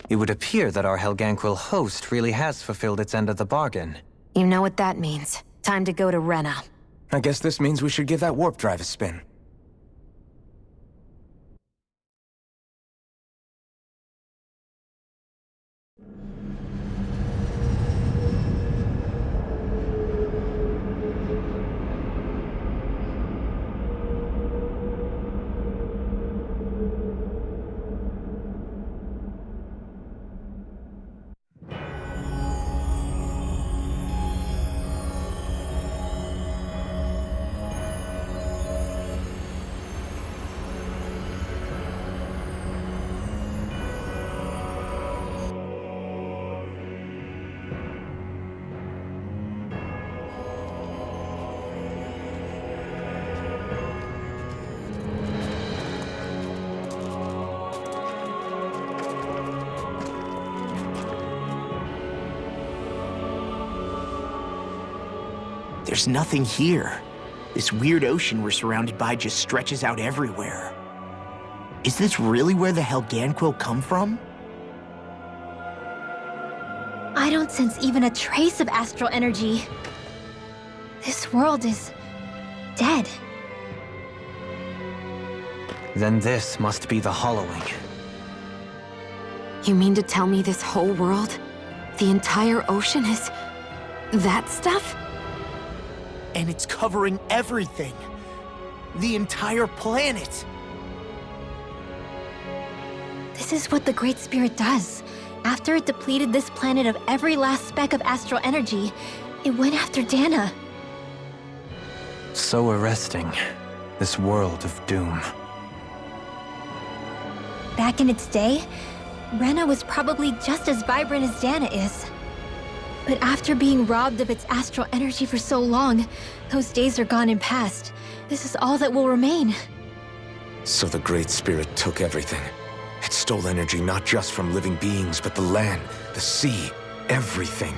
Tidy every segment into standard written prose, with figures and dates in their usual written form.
It would appear that our Helganquil host really has fulfilled its end of the bargain. You know what that means. Time to go to Rena. I guess this means we should give that warp drive a spin. There's nothing here. This weird ocean we're surrounded by just stretches out everywhere. Is this really where the Helganquil come from? I don't sense even a trace of astral energy. This world is dead. Then this must be the Hollowing. You mean to tell me this whole world, the entire ocean is that stuff? And it's covering everything. The entire planet. This is what the Great Spirit does. After it depleted this planet of every last speck of astral energy, it went after Dana. So arresting. This world of doom. Back in its day, Rena was probably just as vibrant as Dana is. But after being robbed of its astral energy for so long, those days are gone and past. This is all that will remain. So the Great Spirit took everything. It stole energy not just from living beings, but the land, the sea, everything.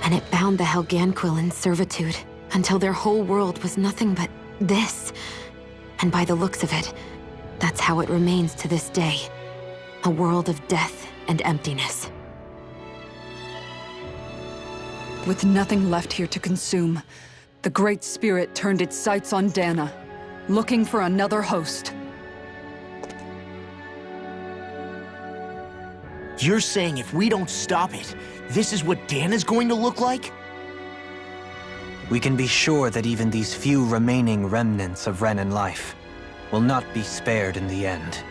And it bound the Helganquil in servitude, until their whole world was nothing but this. And by the looks of it, that's how it remains to this day. A world of death and emptiness. With nothing left here to consume, the Great Spirit turned its sights on Dana, looking for another host. You're saying if we don't stop it, this is what Dana's going to look like? We can be sure that even these few remaining remnants of Renan life will not be spared in the end.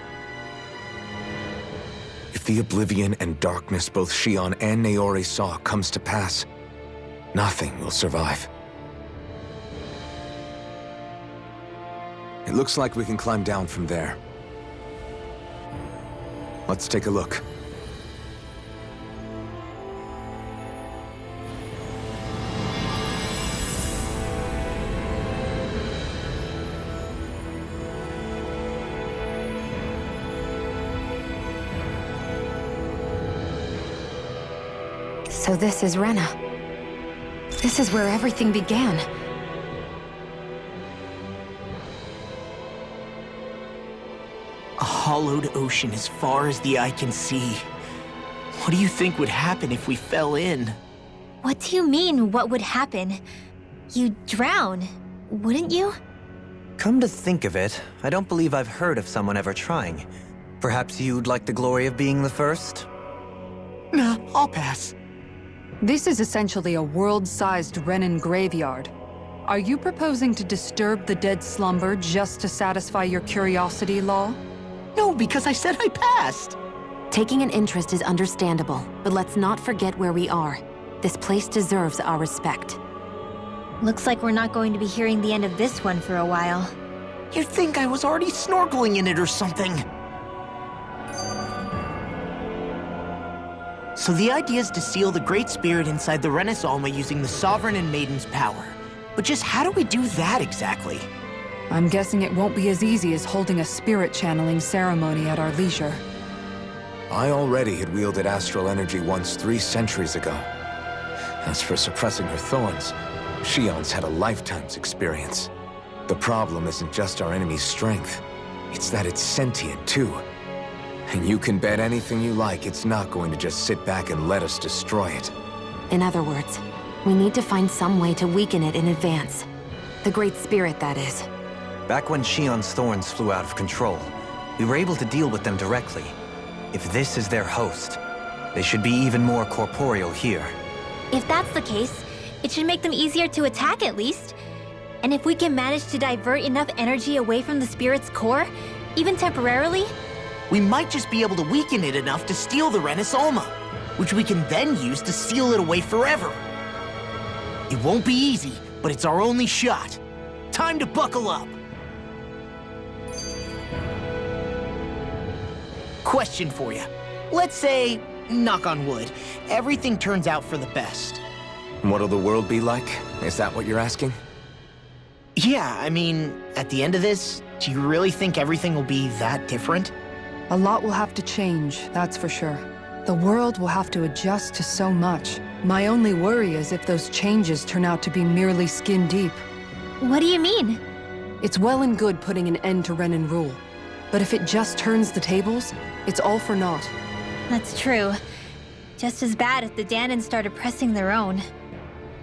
If the oblivion and darkness both Shion and Naori saw comes to pass, nothing will survive. It looks like we can climb down from there. Let's take a look. So this is Rena. This is where everything began. A hollowed ocean as far as the eye can see. What do you think would happen if we fell in? What do you mean, what would happen? You'd drown, wouldn't you? Come to think of it, I don't believe I've heard of someone ever trying. Perhaps you'd like the glory of being the first? Nah, I'll pass. This is essentially a world-sized Renan graveyard. Are you proposing to disturb the dead slumber just to satisfy your curiosity, Law? No, because I said I passed. Taking an interest is understandable, but let's not forget where we are. This place deserves our respect. Looks like we're not going to be hearing the end of this one for a while. You'd think I was already snorkeling in it or something. So the idea is to seal the Great Spirit inside the Renaissance using the Sovereign and Maiden's power. But just how do we do that exactly? I'm guessing it won't be as easy as holding a spirit channeling ceremony at our leisure. I already had wielded astral energy once 3 centuries ago. As for suppressing her thorns, Shion's had a lifetime's experience. The problem isn't just our enemy's strength, it's that it's sentient too. And you can bet anything you like it's not going to just sit back and let us destroy it. In other words, we need to find some way to weaken it in advance. The Great Spirit, that is. Back when Shion's thorns flew out of control, we were able to deal with them directly. If this is their host, they should be even more corporeal here. If that's the case, it should make them easier to attack at least. And if we can manage to divert enough energy away from the spirit's core, even temporarily, We might just be able to weaken it enough to steal the Renis Alma, which we can then use to seal it away forever. It won't be easy, but it's our only shot. Time to buckle up. Question for you. Let's say, knock on wood, everything turns out for the best. What'll the world be like? Is that what you're asking? Yeah, I mean, at the end of this, do you really think everything will be that different? A lot will have to change, that's for sure. The world will have to adjust to so much. My only worry is if those changes turn out to be merely skin deep. what do you mean? It's well and good putting an end to Renin rule. But if it just turns the tables, it's all for naught. That's true. Just as bad if the Danans started pressing their own.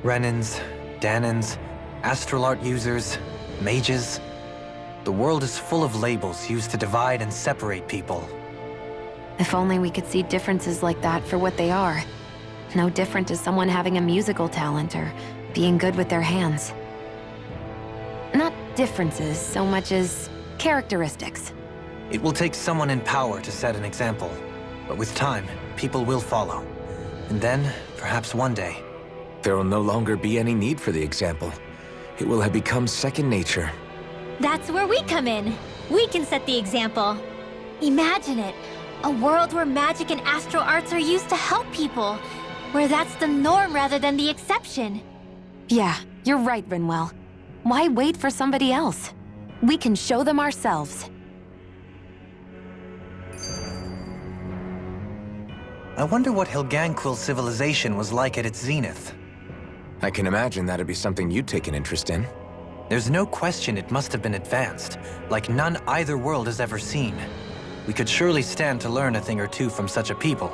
Renins, Danans, astral art users, mages. The world is full of labels used to divide and separate people. If only we could see differences like that for what they are. No different as someone having a musical talent or being good with their hands. Not differences so much as characteristics. It will take someone in power to set an example. But with time, people will follow. And then, perhaps one day, There will no longer be any need for the example. It will have become second nature. That's where we come in. We can set the example. Imagine it. A world where magic and astral arts are used to help people. Where that's the norm rather than the exception. Yeah, you're right, Rinwell. Why wait for somebody else? We can show them ourselves. I wonder what Helganquil civilization was like at its zenith. I can imagine that'd be something you'd take an interest in. There's no question it must have been advanced, like none either world has ever seen. We could surely stand to learn a thing or two from such a people.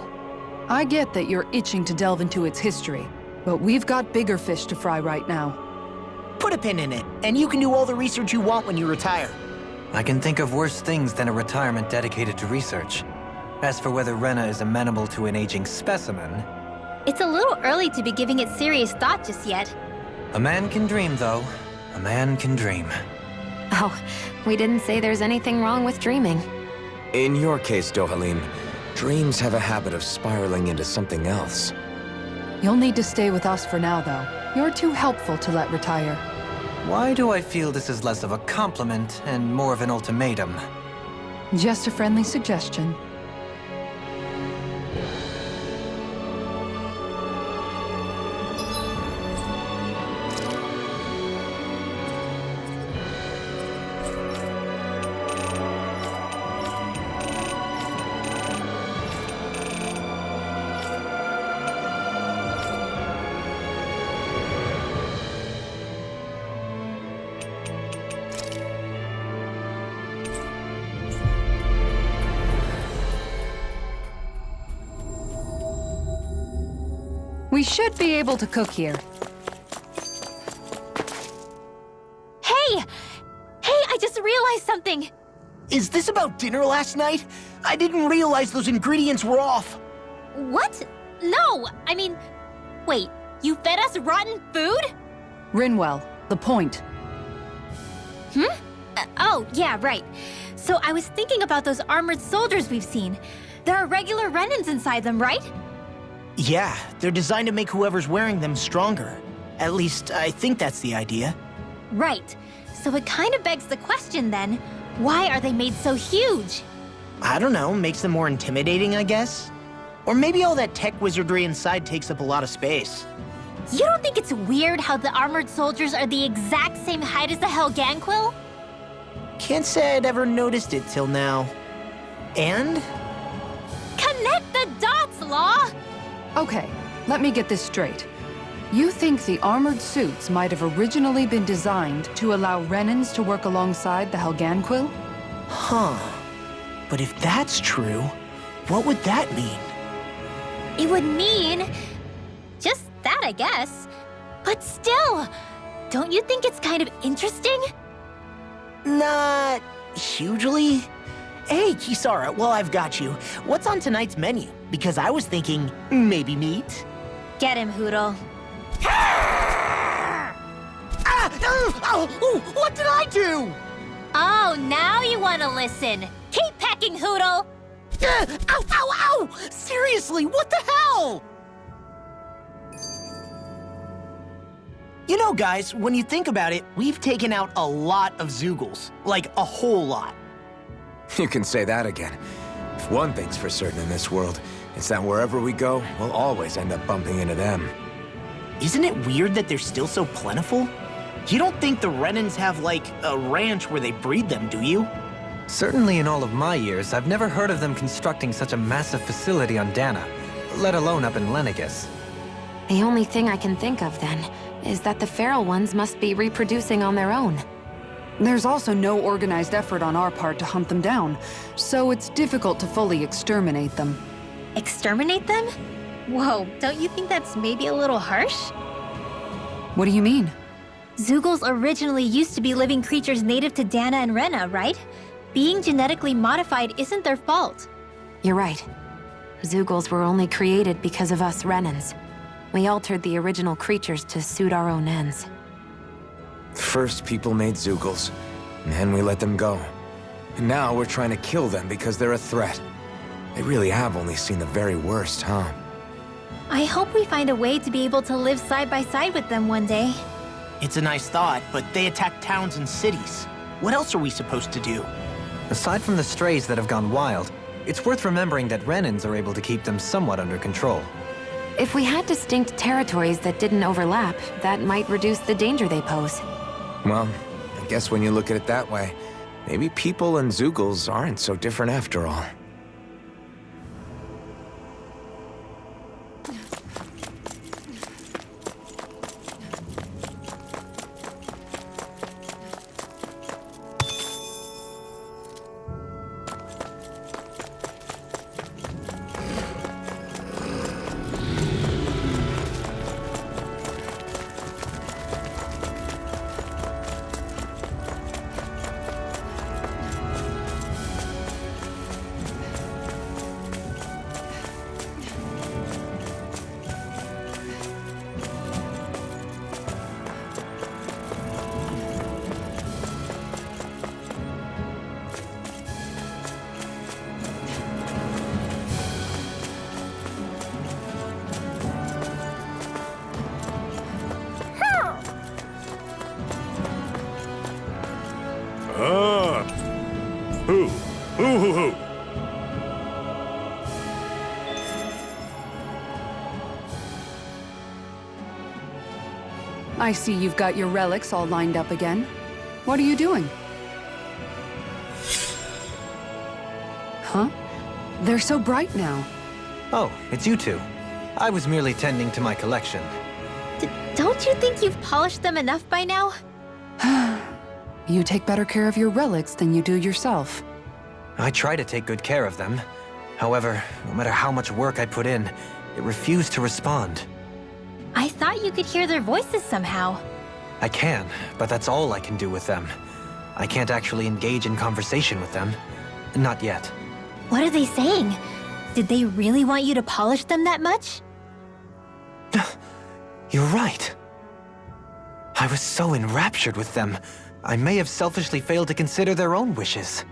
I get that you're itching to delve into its history, but we've got bigger fish to fry right now. Put a pin in it, and you can do all the research you want when you retire. I can think of worse things than a retirement dedicated to research. As for whether Rena is amenable to an aging specimen, It's a little early to be giving it serious thought just yet. a man can dream, though. A man can dream. Oh, we didn't say there's anything wrong with dreaming. In your case, Dohalim, dreams have a habit of spiraling into something else. You'll need to stay with us for now, though. You're too helpful to let retire. Why do I feel this is less of a compliment and more of an ultimatum? Just a friendly suggestion. We should be able to cook here. Hey! Hey, I just realized something! Is this about dinner last night? I didn't realize those ingredients were off. What? No! I mean, wait, you fed us rotten food? Rinwell, the point. Oh, yeah, right. So I was thinking about those armored soldiers we've seen. There are regular Renins inside them, right? Yeah, they're designed to make whoever's wearing them stronger. At least, I think that's the idea. Right. So it kind of begs the question then, why are they made so huge? I don't know, makes them more intimidating, I guess? Or maybe all that tech wizardry inside takes up a lot of space. You don't think it's weird how the armored soldiers are the exact same height as the Helganquil? Can't say I'd ever noticed it till now. And? Connect the dots, Law! Okay, let me get this straight. You think the armored suits might have originally been designed to allow Renins to work alongside the Helganquil? Huh. But if that's true, What would that mean? It would mean... just that, I guess. But still, don't you think it's kind of interesting? Not hugely. Hey, Kisara, well, I've got you. What's on tonight's menu? Because I was thinking maybe meat. Get him, Hootle. What did I do? Oh, now you want to listen. Keep pecking, Hootle! Ow! Seriously, what the hell? You know, guys, when you think about it, we've taken out a lot of Zeugles. Like, a whole lot. You can say that again. If one thing's for certain in this world, it's that wherever we go, we'll always end up bumping into them. Isn't it weird that they're still so plentiful? You don't think the Renans have, like, a ranch where they breed them, do you? Certainly in all of my years, I've never heard of them constructing such a massive facility on Dana, let alone up in Lenegis. The only thing I can think of, then, is that the feral ones must be reproducing on their own. There's also no organized effort on our part to hunt them down, so it's difficult to fully exterminate them. Exterminate them? Whoa, don't you think that's maybe a little harsh? What do you mean? Zeugles originally used to be living creatures native to Dana and Rena, right? Being genetically modified isn't their fault. You're right. Zeugles were only created because of us Renans. We altered the original creatures to suit our own ends. First, people made Zeugles, and then we let them go. And now we're trying to kill them because they're a threat. They really have only seen the very worst, huh? I hope we find a way to be able to live side by side with them one day. It's a nice thought, but they attack towns and cities. What else are we supposed to do? Aside from the strays that have gone wild, it's worth remembering that Renans are able to keep them somewhat under control. If we had distinct territories that didn't overlap, that might reduce the danger they pose. Well, I guess when you look at it that way, maybe people and Zeugles aren't so different after all. Hoo. I see you've got your relics all lined up again. What are you doing? Huh? They're so bright now. Oh, it's you two. I was merely tending to my collection. Don't you think you've polished them enough by now? You take better care of your relics than you do yourself. I try to take good care of them. However, no matter how much work I put in, it refused to respond. I thought you could hear their voices somehow. I can, but that's all I can do with them. I can't actually engage in conversation with them. Not yet. What are they saying? Did they really want you to polish them that much? You're right. I was so enraptured with them, I may have selfishly failed to consider their own wishes.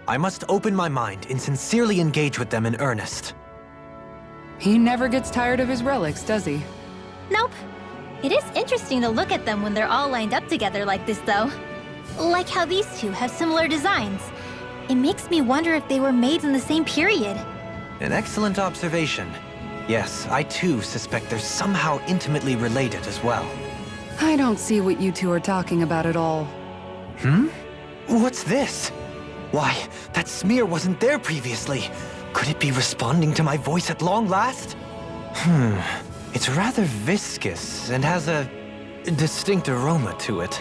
I must open my mind and sincerely engage with them in earnest. He never gets tired of his relics, does he? Nope. It is interesting to look at them when they're all lined up together like this, though. Like how these two have similar designs. It makes me wonder if they were made in the same period. An excellent observation. Yes, I too suspect they're somehow intimately related as well. I don't see what you two are talking about at all. What's this? Why, that smear wasn't there previously. Could it be responding to my voice at long last? It's rather viscous and has a distinct aroma to it.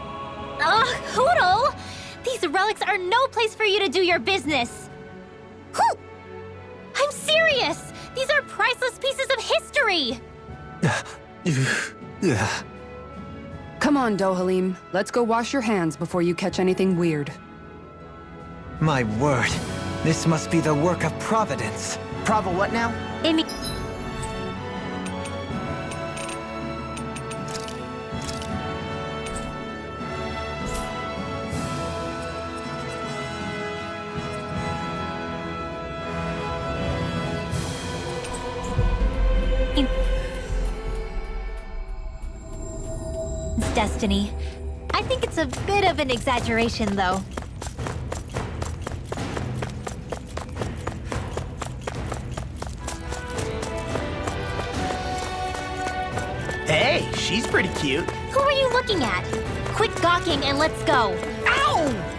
Ugh, Hootle! These relics are no place for you to do your business! I'm serious! serious! These are priceless pieces of history! Come on, Dohalim. Let's go wash your hands before you catch anything weird. My word, this must be the work of Providence. Prava what now? Amy. Destiny. I think it's a bit of an exaggeration, though. Hey, she's pretty cute. Who are you looking at? Quit gawking and let's go. Ow!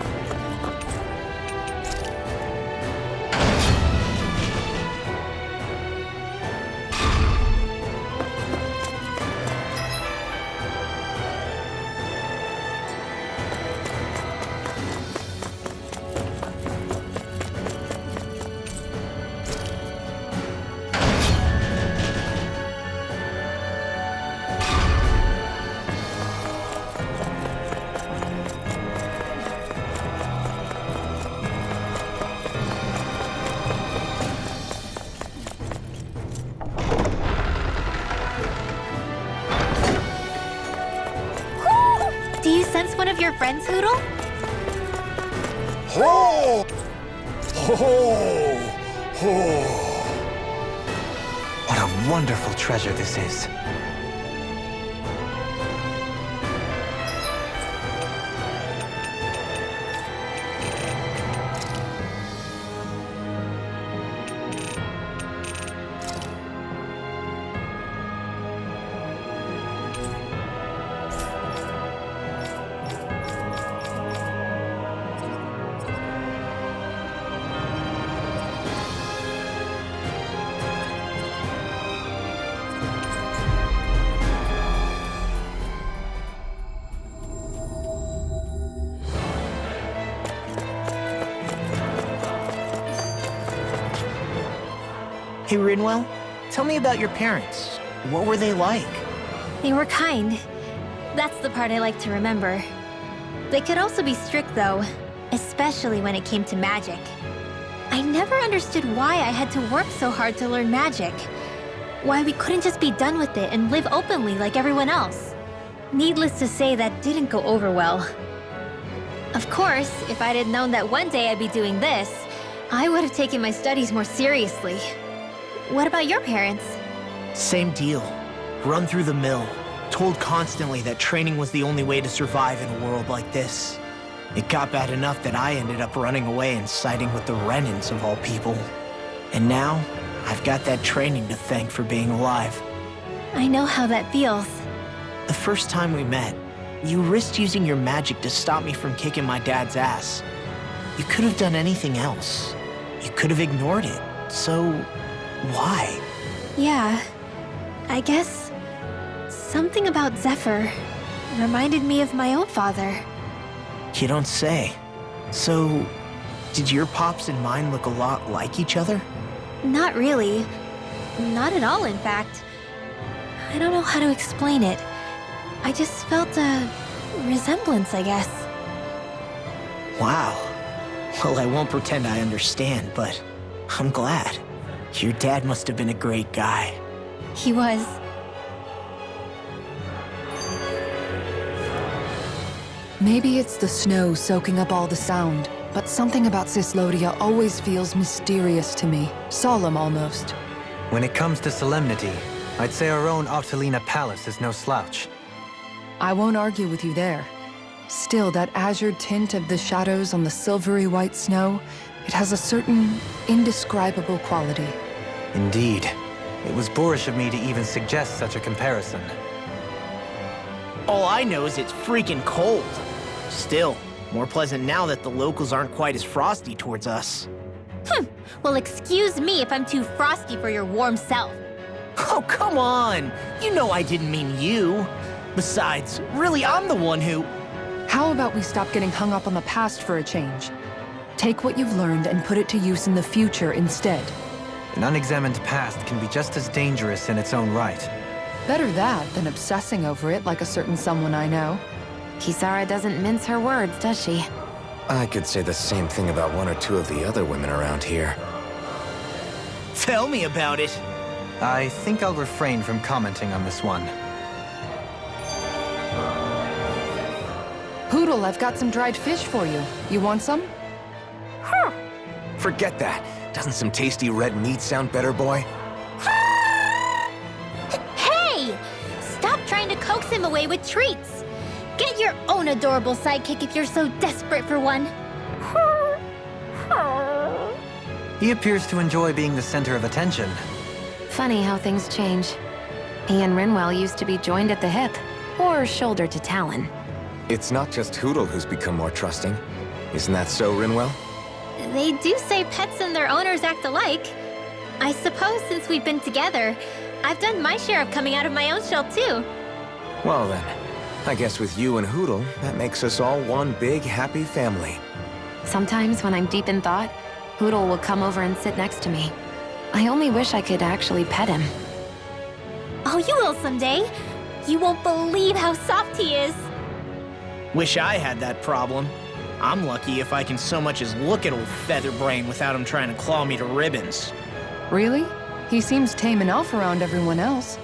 Do you sense one of your friends, Hootle? Ho! Ho! Ho! What a wonderful treasure this is. Hey, Rinwell, tell me about your parents. What were they like? They were kind. That's the part I like to remember. They could also be strict, though, especially when it came to magic. I never understood why I had to work so hard to learn magic. Why we couldn't just be done with it and live openly like everyone else. Needless to say, that didn't go over well. Of course, if I'd had known that one day I'd be doing this, I would have taken my studies more seriously. What about your parents? Same deal. Run through the mill. Told constantly that training was the only way to survive in a world like this. It got bad enough that I ended up running away and siding with the Renans of all people. And now, I've got that training to thank for being alive. I know how that feels. The first time we met, you risked using your magic to stop me from kicking my dad's ass. You could have done anything else. You could have ignored it. So, why? Yeah, I guess something about Zephyr reminded me of my own father. You don't say. So, did your pops and mine look a lot like each other? Not really. Not at all, in fact. I don't know how to explain it. I just felt a resemblance, I guess. Wow. Well, I won't pretend I understand, but I'm glad. Your dad must have been a great guy. He was. Maybe it's the snow soaking up all the sound, but something about Cyslodia always feels mysterious to me. Solemn, almost. When it comes to solemnity, I'd say our own Octalina Palace is no slouch. I won't argue with you there. Still, that azure tint of the shadows on the silvery white snow, it has a certain indescribable quality. Indeed. It was boorish of me to even suggest such a comparison. All I know is it's freaking cold. Still, more pleasant now that the locals aren't quite as frosty towards us. Well, excuse me if I'm too frosty for your warm self. Oh, come on! You know I didn't mean you. Besides, really, I'm the one who... How about we stop getting hung up on the past for a change? Take what you've learned and put it to use in the future instead. An unexamined past can be just as dangerous in its own right. Better that than obsessing over it like a certain someone I know. Kisara doesn't mince her words, does she? I could say the same thing about one or two of the other women around here. Tell me about it. I think I'll refrain from commenting on this one. Hootle, I've got some dried fish for you. You want some? Forget that. Doesn't some tasty red meat sound better, boy? Hey! Stop trying to coax him away with treats. Get your own adorable sidekick if you're so desperate for one. He appears to enjoy being the center of attention. Funny how things change. He and Rinwell used to be joined at the hip, or shoulder to talon. It's not just Hootle who's become more trusting. Isn't that so, Rinwell? They do say pets and their owners act alike. I suppose since we've been together, I've done my share of coming out of my own shell too. Well then, I guess with you and Hootle, that makes us all one big happy family. Sometimes when I'm deep in thought, Hootle will come over and sit next to me. I only wish I could actually pet him. Oh, you will someday. You won't believe how soft he is. Wish I had that problem. I'm lucky if I can so much as look at old Featherbrain without him trying to claw me to ribbons. Really? He seems tame enough around everyone else.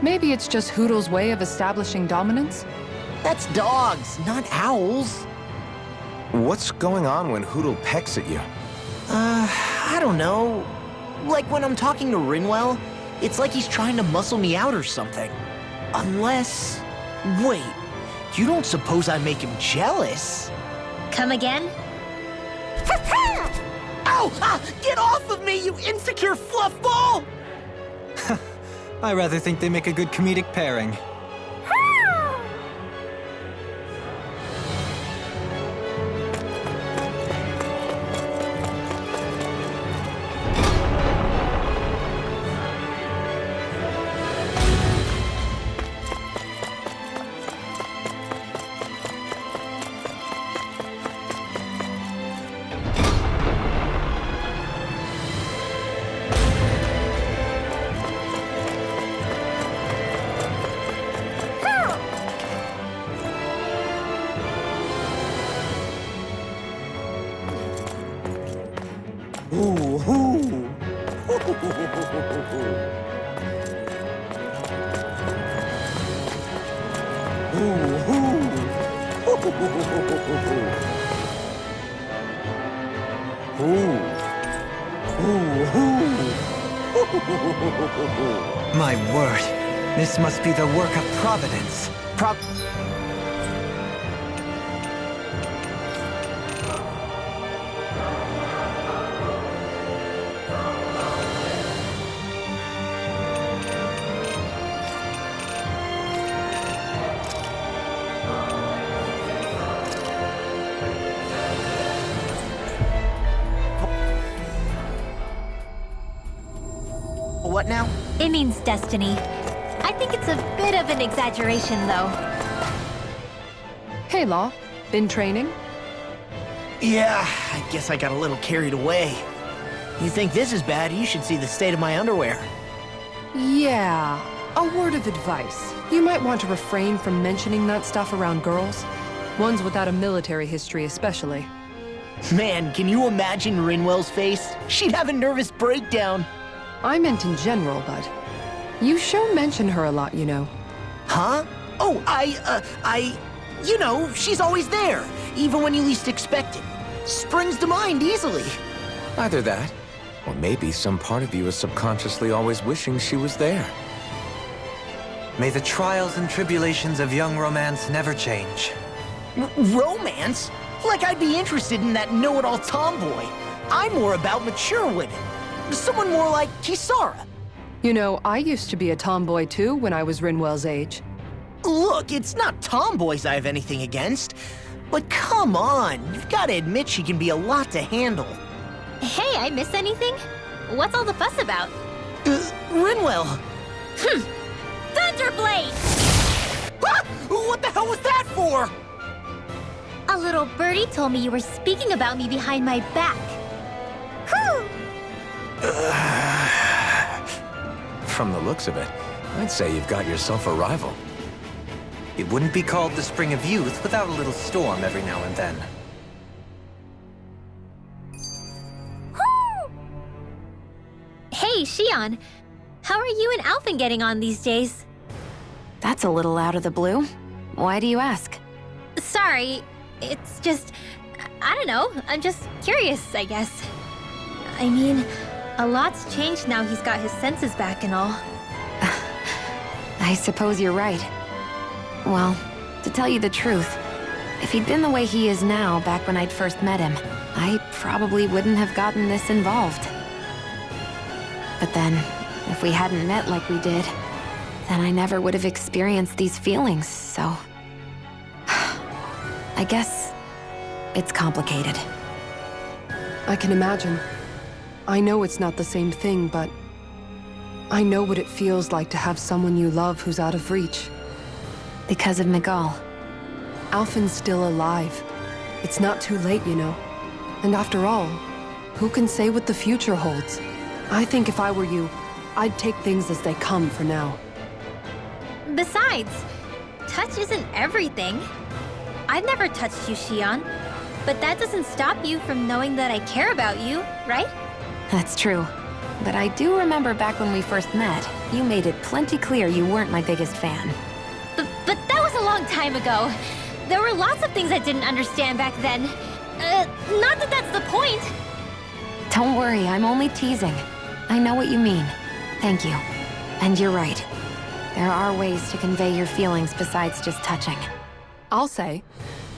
Maybe it's just Hootle's way of establishing dominance? That's dogs, not owls. What's going on when Hootle pecks at you? I don't know. Like when I'm talking to Rinwell, it's like he's trying to muscle me out or something. Unless... Wait, you don't suppose I make him jealous? Come again? Ow! Ah, get off of me, you insecure fluffball! I rather think they make a good comedic pairing. My word, this must be the work of Providence. What now? It means destiny. I think it's a bit of an exaggeration, though. Hey, Law. Been training? Yeah, I guess I got a little carried away. You think this is bad, you should see the state of my underwear. Yeah. A word of advice. You might want to refrain from mentioning that stuff around girls. Ones without a military history especially. Man, can you imagine Rinwell's face? She'd have a nervous breakdown. I meant in general, bud. You sure mention her a lot, you know. Huh? Oh, you know, she's always there, even when you least expect it. Springs to mind easily. Either that, or maybe some part of you is subconsciously always wishing she was there. May the trials and tribulations of young romance never change. Romance? Like I'd be interested in that know-it-all tomboy. I'm more about mature women. Someone more like Kisara. You know, I used to be a tomboy too when I was Rinwell's age. Look, it's not tomboys I have anything against. But come on, you've got to admit she can be a lot to handle. Hey, I miss anything? What's all the fuss about? Rinwell. Thunderblade! Ah! What the hell was that for? A little birdie told me you were speaking about me behind my back. Whew! From the looks of it, I'd say you've got yourself a rival. It wouldn't be called the Spring of Youth without a little storm every now and then. Hey, Xion. How are you and Alphen getting on these days? That's a little out of the blue. Why do you ask? Sorry, it's just... I don't know, I'm just curious, I guess. I mean, a lot's changed now he's got his senses back and all. I suppose you're right. Well, to tell you the truth, if he'd been the way he is now back when I'd first met him, I probably wouldn't have gotten this involved. But then, if we hadn't met like we did, then I never would have experienced these feelings, so... I guess it's complicated. I can imagine. I know it's not the same thing, but I know what it feels like to have someone you love who's out of reach. Because of Miguel. Alphen's still alive. It's not too late, you know. And after all, who can say what the future holds? I think if I were you, I'd take things as they come for now. Besides, touch isn't everything. I've never touched you, Xion. But that doesn't stop you from knowing that I care about you, right? That's true. But I do remember back when we first met, you made it plenty clear you weren't my biggest fan. But that was a long time ago. There were lots of things I didn't understand back then. Not that that's the point. Don't worry, I'm only teasing. I know what you mean. Thank you. And you're right. There are ways to convey your feelings besides just touching. I'll say,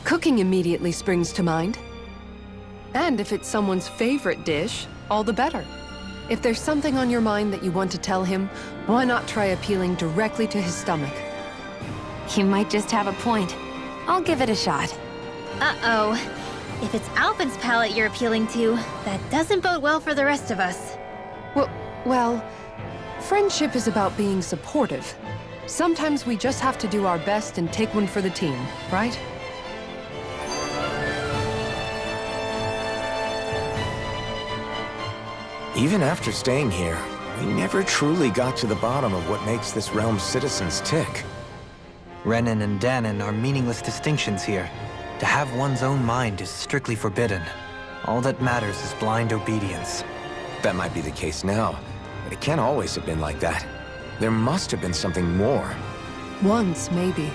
cooking immediately springs to mind. And if it's someone's favorite dish, all the better. If there's something on your mind that you want to tell him, why not try appealing directly to his stomach? You might just have a point. I'll give it a shot. Uh-oh. If it's Alphen's palate you're appealing to, that doesn't bode well for the rest of us. Well, friendship is about being supportive. Sometimes we just have to do our best and take one for the team, right? Even after staying here, we never truly got to the bottom of what makes this realm's citizens tick. Renan and Danon are meaningless distinctions here. To have one's own mind is strictly forbidden. All that matters is blind obedience. That might be the case now, but it can't always have been like that. There must have been something more. Once, maybe.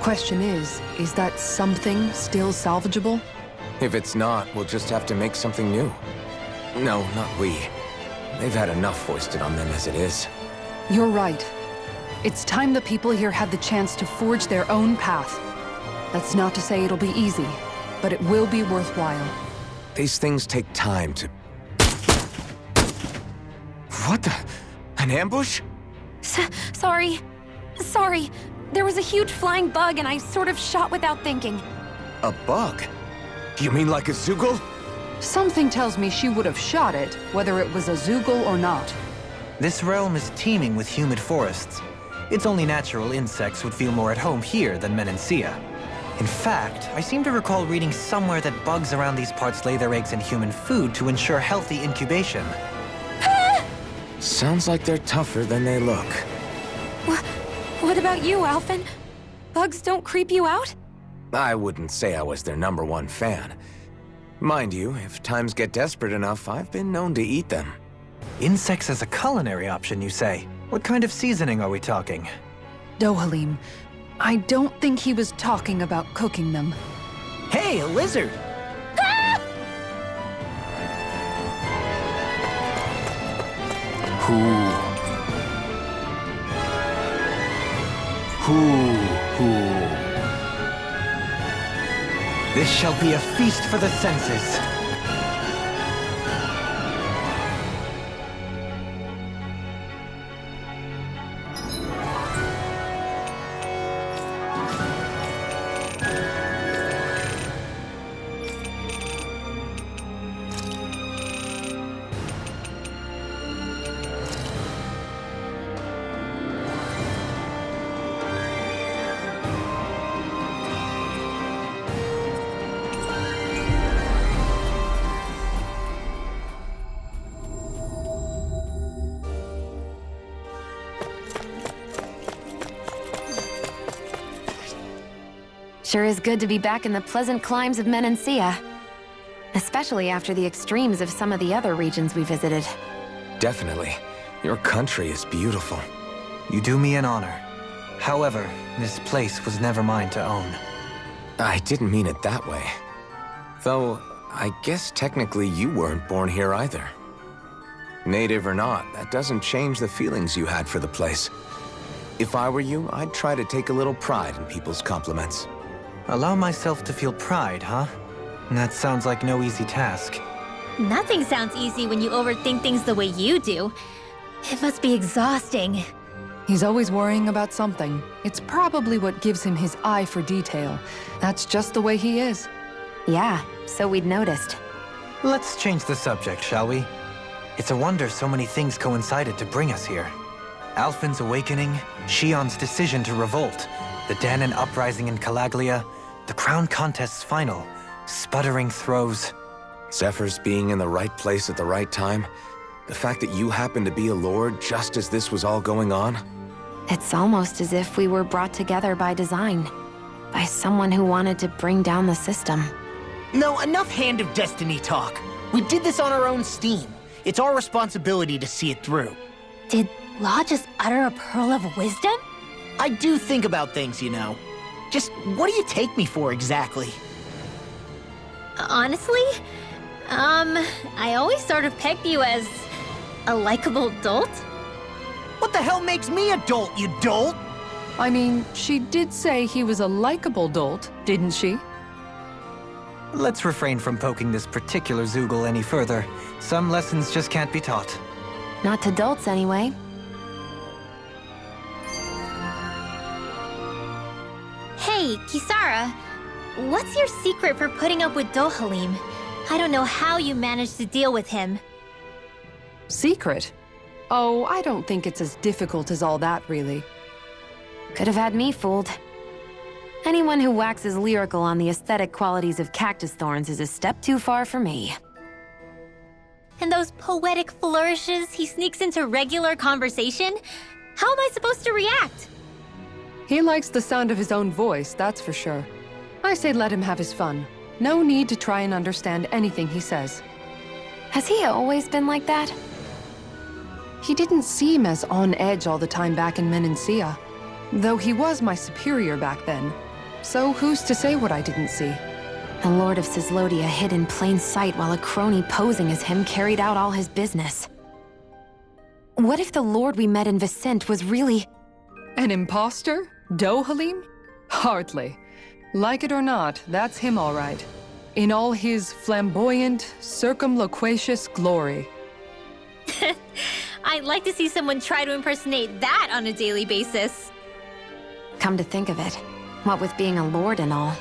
Question is that something still salvageable? If it's not, we'll just have to make something new. No, not we. They've had enough foisted on them as it is. You're right. It's time the people here had the chance to forge their own path. That's not to say it'll be easy, but it will be worthwhile. These things take time to... What the... An ambush? Sorry. There was a huge flying bug and I sort of shot without thinking. A bug? You mean like a Zeugle? Something tells me she would have shot it, whether it was a Zeugle or not. This realm is teeming with humid forests. It's only natural insects would feel more at home here than Menancia. In fact, I seem to recall reading somewhere that bugs around these parts lay their eggs in human food to ensure healthy incubation. Sounds like they're tougher than they look. What about you, Alphen? Bugs don't creep you out? I wouldn't say I was their #1 fan. Mind you, if times get desperate enough, I've been known to eat them. Insects as a culinary option, you say? What kind of seasoning are we talking? Dohalim, I don't think he was talking about cooking them. Hey, a lizard! This shall be a feast for the senses. Sure is good to be back in the pleasant climes of Menancia. Especially after the extremes of some of the other regions we visited. Definitely. Your country is beautiful. You do me an honor. However, this place was never mine to own. I didn't mean it that way. Though, I guess technically you weren't born here either. Native or not, that doesn't change the feelings you had for the place. If I were you, I'd try to take a little pride in people's compliments. Allow myself to feel pride, huh? That sounds like no easy task. Nothing sounds easy when you overthink things the way you do. It must be exhausting. He's always worrying about something. It's probably what gives him his eye for detail. That's just the way he is. Yeah, so we'd noticed. Let's change the subject, shall we? It's a wonder so many things coincided to bring us here. Alphen's awakening, Shion's decision to revolt, the Dahnan uprising in Calaglia, the Crown Contest's final, sputtering throws. Zephyr's being in the right place at the right time. The fact that you happened to be a lord just as this was all going on. It's almost as if we were brought together by design. By someone who wanted to bring down the system. No, enough Hand of Destiny talk. We did this on our own steam. It's our responsibility to see it through. Did Law just utter a pearl of wisdom? I do think about things, you know. Just what do you take me for exactly? Honestly, I always sort of pegged you as a likable dolt. What the hell makes me a dolt, you dolt? I mean, she did say he was a likable dolt, didn't she? Let's refrain from poking this particular Zoogle any further. Some lessons just can't be taught. Not to dolts, anyway. Hey, Kisara, what's your secret for putting up with Dohalim? I don't know how you managed to deal with him. Secret? Oh, I don't think it's as difficult as all that, really. Could have had me fooled. Anyone who waxes lyrical on the aesthetic qualities of cactus thorns is a step too far for me. And those poetic flourishes he sneaks into regular conversation? How am I supposed to react? He likes the sound of his own voice, that's for sure. I say let him have his fun. No need to try and understand anything he says. Has he always been like that? He didn't seem as on edge all the time back in Menancia. Though he was my superior back then. So who's to say what I didn't see? The Lord of Cislodia hid in plain sight while a crony posing as him carried out all his business. What if the Lord we met in Vicente was really... An imposter? Dohalim? Hardly. Like it or not, that's him all right. In all his flamboyant, circumloquacious glory. I'd like to see someone try to impersonate that on a daily basis. Come to think of it, what with being a lord and all,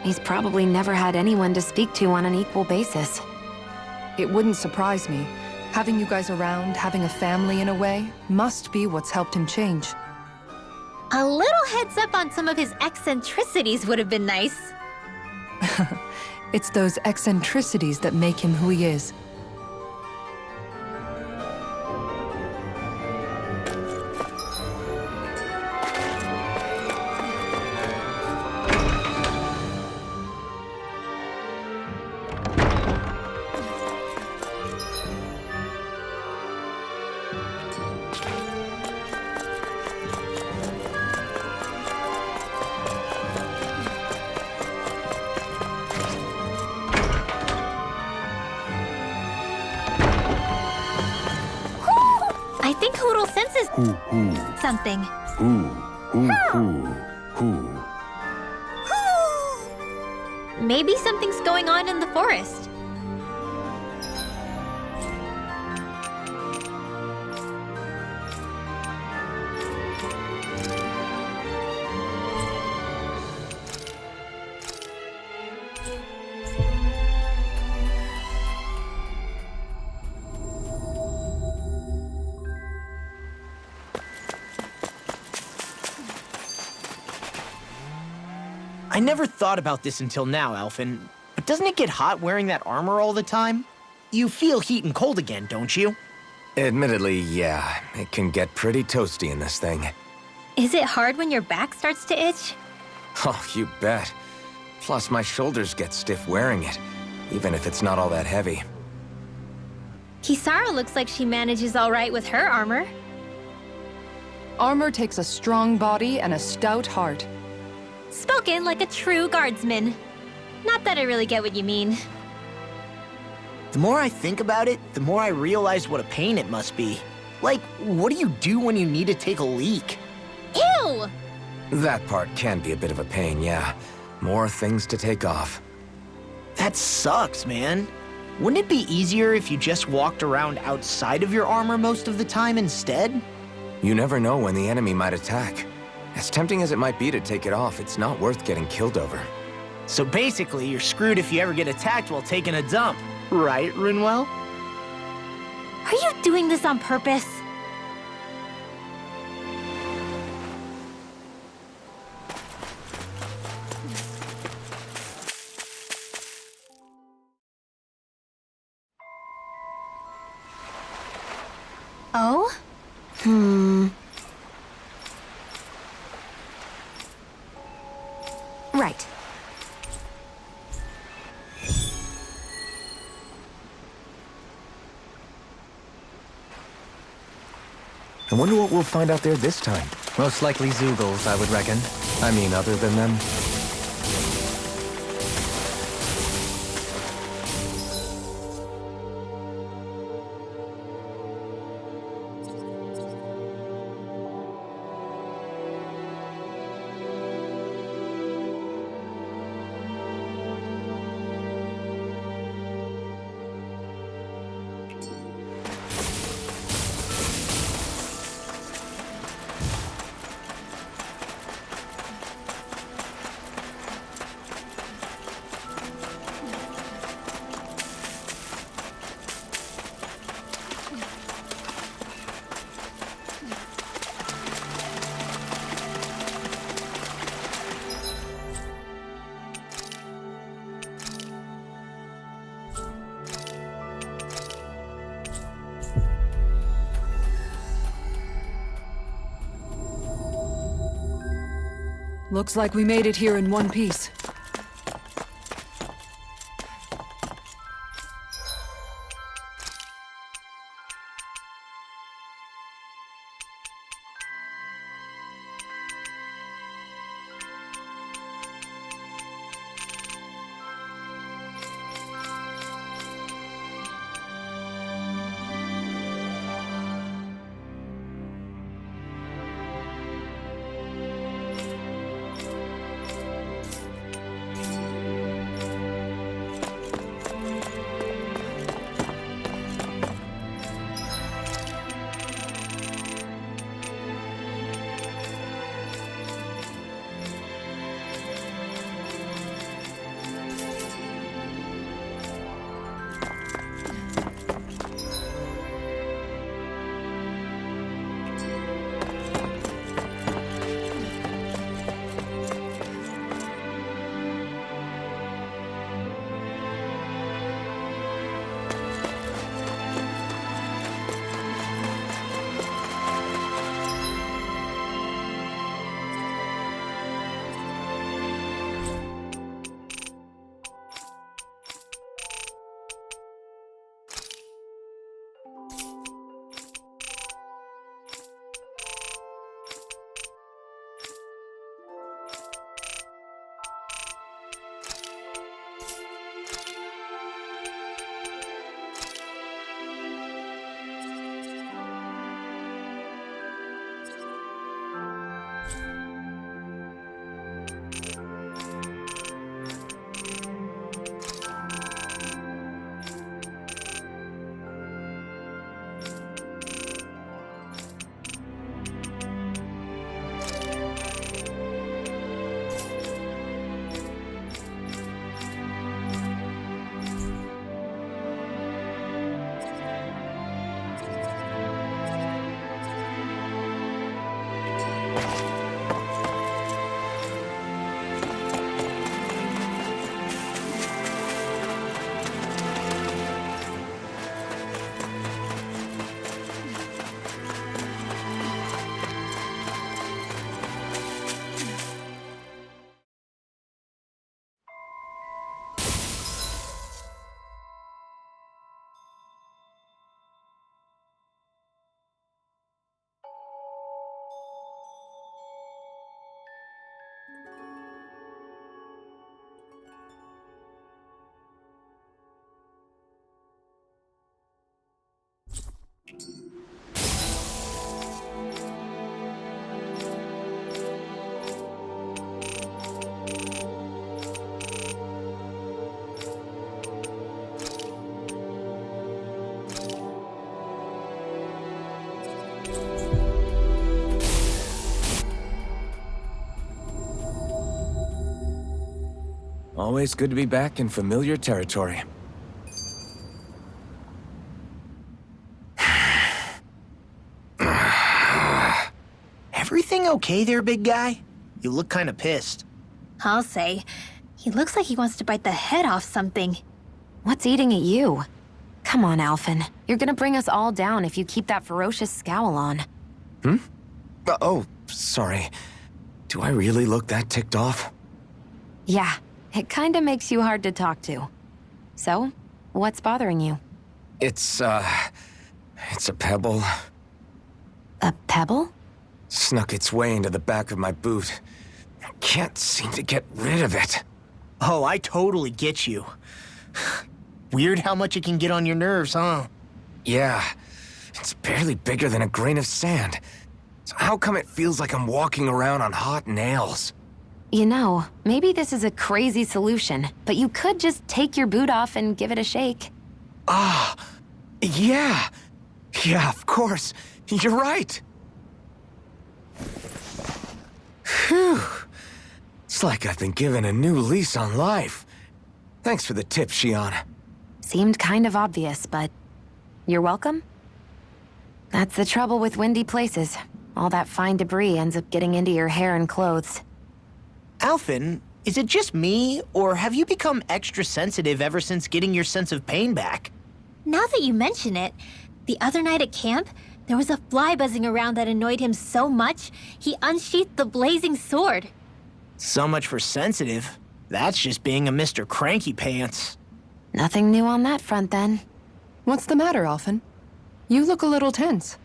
he's probably never had anyone to speak to on an equal basis. It wouldn't surprise me. Having you guys around, having a family in a way, must be what's helped him change. A little heads up on some of his eccentricities would have been nice. It's those eccentricities that make him who he is. I think Hootle senses something. Maybe something's going on in the forest. I never thought about this until now, Alphen, but doesn't it get hot wearing that armor all the time? You feel heat and cold again, don't you? Admittedly, yeah. It can get pretty toasty in this thing. Is it hard when your back starts to itch? Oh, you bet. Plus, my shoulders get stiff wearing it, even if it's not all that heavy. Kisara looks like she manages all right with her armor. Armor takes a strong body and a stout heart. Spoken like a true guardsman. Not that I really get what you mean. The more I think about it, the more I realize what a pain it must be. Like, what do you do when you need to take a leak? Ew! That part can be a bit of a pain, yeah. More things to take off. That sucks, man. Wouldn't it be easier if you just walked around outside of your armor most of the time instead? You never know when the enemy might attack. As tempting as it might be to take it off, it's not worth getting killed over. So basically, you're screwed if you ever get attacked while taking a dump. Right, Rinwell? Are you doing this on purpose? Oh? Right. I wonder what we'll find out there this time. Most likely Zeugles, I would reckon. I mean, other than them. Looks like we made it here in one piece. Always good to be back in familiar territory. Everything okay there, big guy? You look kind of pissed. I'll say. He looks like he wants to bite the head off something. What's eating at you? Come on, Alphen. You're gonna bring us all down if you keep that ferocious scowl on. Oh, sorry. Do I really look that ticked off? Yeah, it kinda makes you hard to talk to. So, what's bothering you? It's a pebble. A pebble? Snuck its way into the back of my boot. I can't seem to get rid of it. Oh, I totally get you. Weird how much it can get on your nerves, huh? Yeah, it's barely bigger than a grain of sand. So how come it feels like I'm walking around on hot nails? You know, maybe this is a crazy solution, but you could just take your boot off and give it a shake. Yeah. Yeah, of course. You're right. Phew. It's like I've been given a new lease on life. Thanks for the tip, Shion. Seemed kind of obvious, but you're welcome? That's the trouble with windy places. All that fine debris ends up getting into your hair and clothes. Alphen, is it just me, or have you become extra sensitive ever since getting your sense of pain back? Now that you mention it, the other night at camp, there was a fly buzzing around that annoyed him so much, he unsheathed the blazing sword. So much for sensitive. That's just being a Mr. Cranky Pants. Nothing new on that front, then. What's the matter, Alphen? You look a little tense.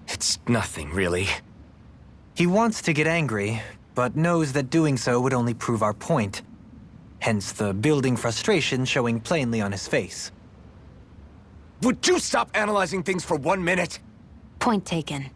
It's nothing, really. He wants to get angry, but knows that doing so would only prove our point. Hence the building frustration showing plainly on his face. Would you stop analyzing things for 1 minute? Point taken.